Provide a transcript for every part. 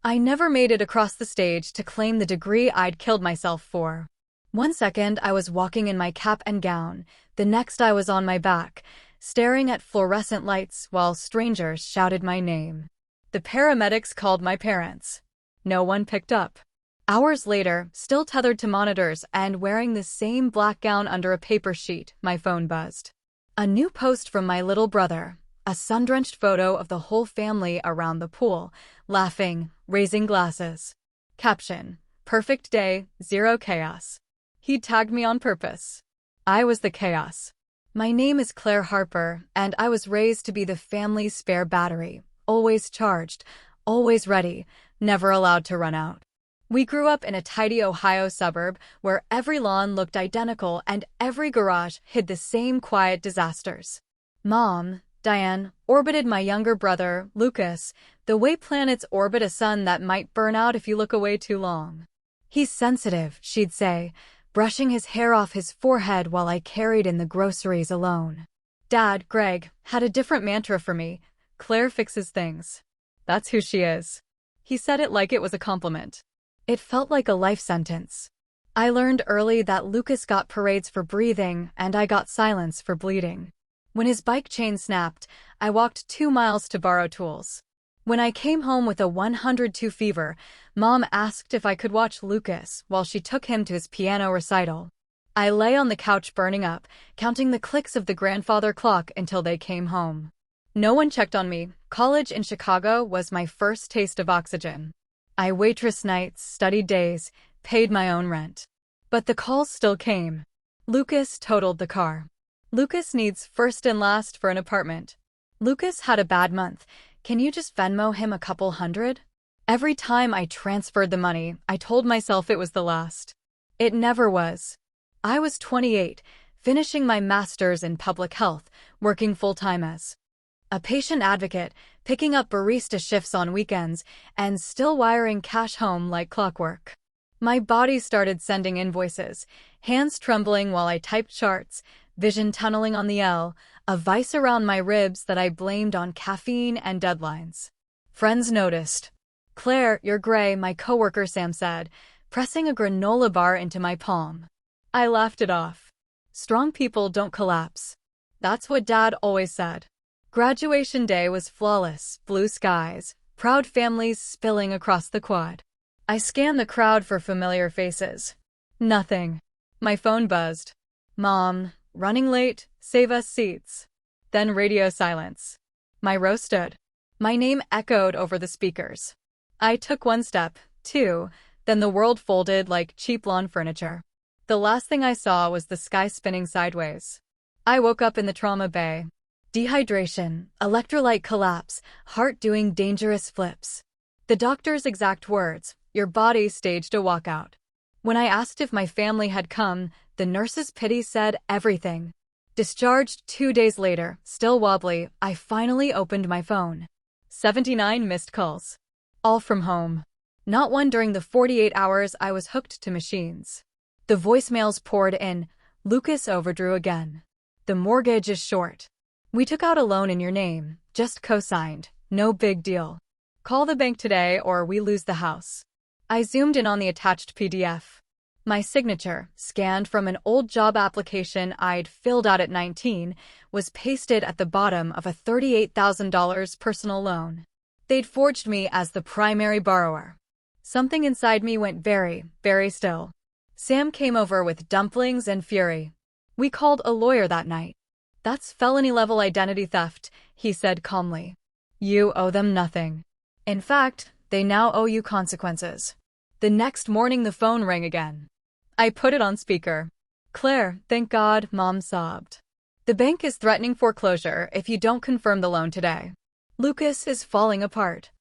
I never made it across the stage to claim the degree I'd killed myself for. One second I was walking in my cap and gown, the next I was on my back, staring at fluorescent lights while strangers shouted my name. The paramedics called my parents. No one picked up. Hours later, still tethered to monitors and wearing the same black gown under a paper sheet, my phone buzzed. A new post from my little brother, a sun-drenched photo of the whole family around the pool, laughing, raising glasses. Caption: perfect day, zero chaos. He tagged me on purpose. I was the chaos. My name is Claire Harper, and I was raised to be the family's spare battery, always charged, always ready, never allowed to run out. We grew up in a tidy Ohio suburb where every lawn looked identical and every garage hid the same quiet disasters. Mom, Diane, orbited my younger brother, Lucas, the way planets orbit a sun that might burn out if you look away too long. He's sensitive, she'd say, brushing his hair off his forehead while I carried in the groceries alone. Dad, Greg, had a different mantra for me: Claire fixes things. That's who she is. He said it like it was a compliment. It felt like a life sentence. I learned early that Lucas got parades for breathing and I got silence for bleeding. When his bike chain snapped, I walked 2 miles to borrow tools. When I came home with a 102 fever, Mom asked if I could watch Lucas while she took him to his piano recital. I lay on the couch burning up, counting the clicks of the grandfather clock until they came home. No one checked on me. College in Chicago was my first taste of oxygen. I waitress nights, studied days, paid my own rent. But the calls still came. Lucas totaled the car. Lucas needs first and last for an apartment. Lucas had a bad month. Can you just Venmo him a couple hundred? Every time I transferred the money, I told myself it was the last. It never was. I was 28, finishing my master's in public health, working full-time as a patient advocate, picking up barista shifts on weekends, and still wiring cash home like clockwork. My body started sending invoices, hands trembling while I typed charts, vision tunneling on the L, a vice around my ribs that I blamed on caffeine and deadlines. Friends noticed. "Claire, you're gray," my coworker Sam said, pressing a granola bar into my palm. I laughed it off. Strong people don't collapse. That's what Dad always said. Graduation day was flawless, blue skies, proud families spilling across the quad. I scanned the crowd for familiar faces. Nothing. My phone buzzed. Mom, running late, save us seats. Then radio silence. My row stood. My name echoed over the speakers. I took one step, two, then the world folded like cheap lawn furniture. The last thing I saw was the sky spinning sideways. I woke up in the trauma bay. Dehydration, electrolyte collapse, heart doing dangerous flips. The doctor's exact words: your body staged a walkout. When I asked if my family had come, the nurse's pity said everything. Discharged 2 days later, still wobbly, I finally opened my phone. 79 missed calls. All from home. Not one during the 48 hours I was hooked to machines. The voicemails poured in. Lucas overdrew again. The mortgage is short. We took out a loan in your name, just co-signed, no big deal. Call the bank today or we lose the house. I zoomed in on the attached PDF. My signature, scanned from an old job application I'd filled out at 19, was pasted at the bottom of a $38,000 personal loan. They'd forged me as the primary borrower. Something inside me went very, very still. Sam came over with dumplings and fury. We called a lawyer that night. That's felony-level identity theft, he said calmly. You owe them nothing. In fact, they now owe you consequences. The next morning the phone rang again. I put it on speaker. Claire, thank God, Mom sobbed. The bank is threatening foreclosure if you don't confirm the loan today. Lucas is falling apart.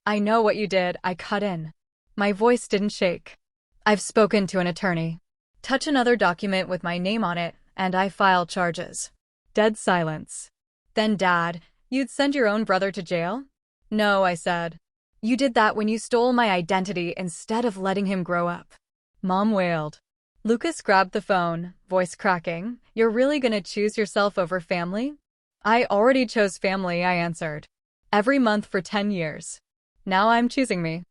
I know what you did, I cut in. My voice didn't shake. I've spoken to an attorney. Touch another document with my name on it, and I file charges. Dead silence. Then Dad, you'd send your own brother to jail? No, I said. You did that when you stole my identity instead of letting him grow up. Mom wailed. Lucas grabbed the phone, voice cracking. You're really gonna choose yourself over family? I already chose family, I answered. Every month for 10 years. Now I'm choosing me.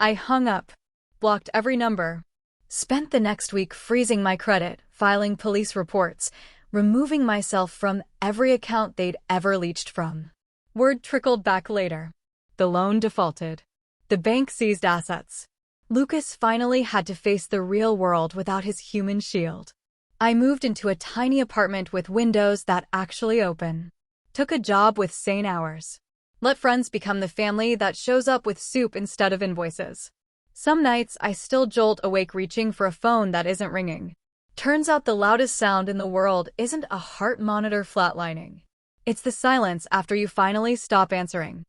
I hung up, blocked every number, spent the next week freezing my credit, filing police reports, removing myself from every account they'd ever leached from. Word trickled back later. The loan defaulted. The bank seized assets. Lucas finally had to face the real world without his human shield. I moved into a tiny apartment with windows that actually open. Took a job with sane hours. Let friends become the family that shows up with soup instead of invoices. Some nights I still jolt awake reaching for a phone that isn't ringing. Turns out the loudest sound in the world isn't a heart monitor flatlining. It's the silence after you finally stop answering.